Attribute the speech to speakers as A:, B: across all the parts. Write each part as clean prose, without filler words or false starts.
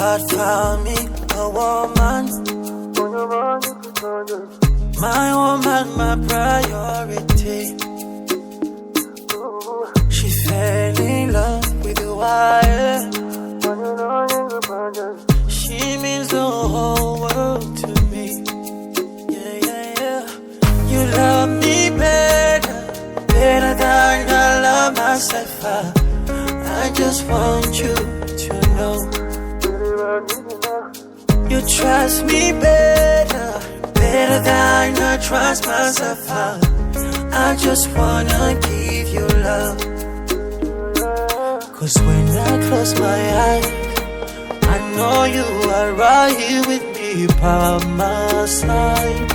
A: God found me a woman. My woman, my priority. She fell in love with the wire. She means the whole world to me. Yeah, yeah, yeah. You love me better than I love myself. I just want you to know. You trust me better than I trust myself. I just wanna give you love. 'Cause when I close my eyes, I know you are right here with me by my side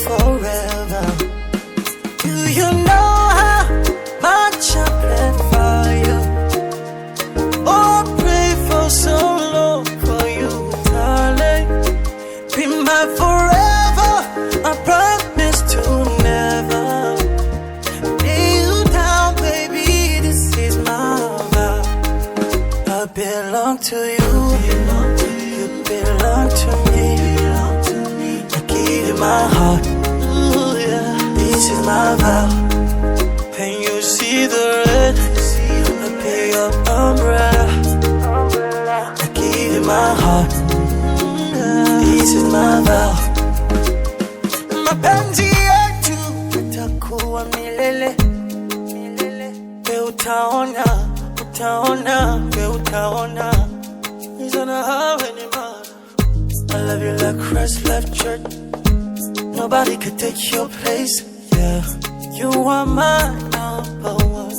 A: forever. Do you know how much I planned for you? Oh, pray for so long for you, darling. Be my forever, I promise to never lay you down, baby. This is my vow. I belong to you, you belong to me. I give you my heart, ooh, yeah. This is my vow. When you see the red, I be your umbrella. I give you my heart, this is my vow. Mapenzi yetu itakuwa milele. We utaona, we utaona. It's gonna happen, man. I love you like Christ left church. Nobody could take your place, yeah. You are my number one.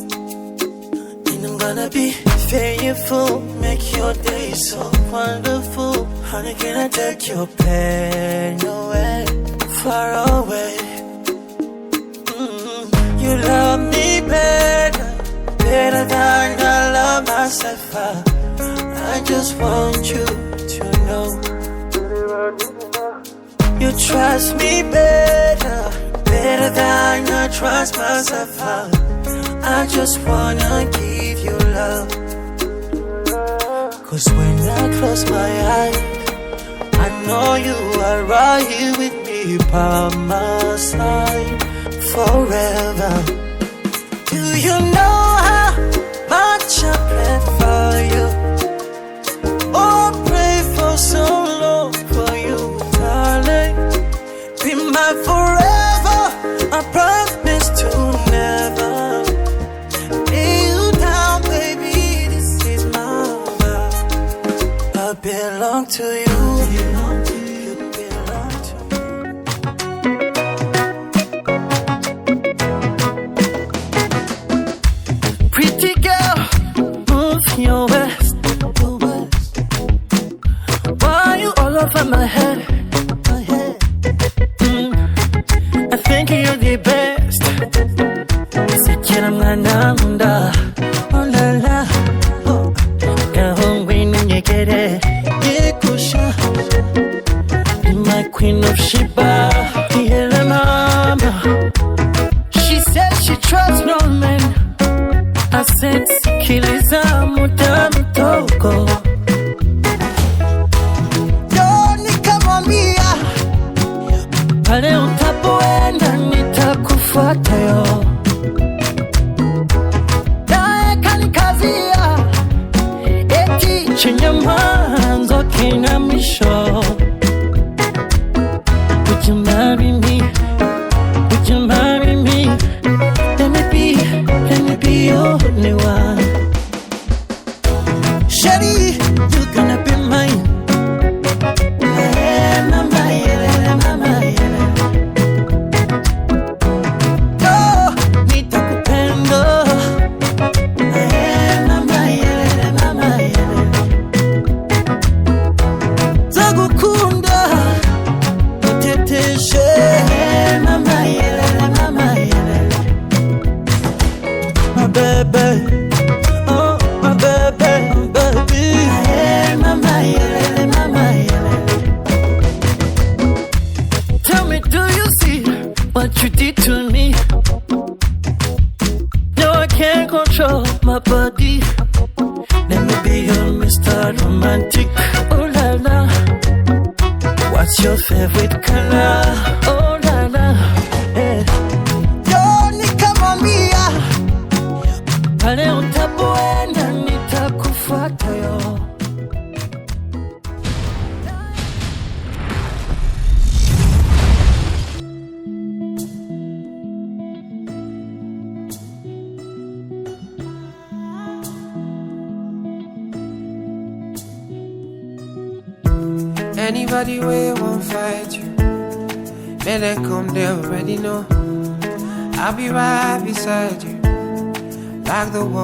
A: And I'm gonna be faithful, make your day so wonderful. Honey, can I take your pain away, far away? You love me better than I love myself. I just want you to know. You trust me better than I trust myself. I just wanna give you love. 'Cause when I close my eyes, I know you are right here with me by my side forever. Do you know how much I planned for you? Oh, pray for so long for you, darling. Be my forever, I promise to never lay you down, baby. This is my vow. I belong to you, you belong to me. Pretty girl, move your waist. Why you all over my head? I think you're the best. Sikira mwanamunda, oh la la, oh. Kahongwini nyekere, yekusha. Be my queen of Sheba, yele mama. She said she trusts no man. I said sikiliza muda mtoko. Doni kamwambia, pale utapoenda nitakufuata yo. Nae kanikazia, eti chenye mwanzo kina mwisho. Would you marry me? Would you marry me? Let me be your only one. Shawty, you're gonna be mine. What you did to me, no, I can't control my body. Let me be your Mr. Romantic. Oh, la What's your favorite color? Oh la la, eh. Yoni kama mia, pale utapoenda nitakufuata yo.
B: Anybody way won't fight you, may they come, they already know. I'll be right beside you, like the one.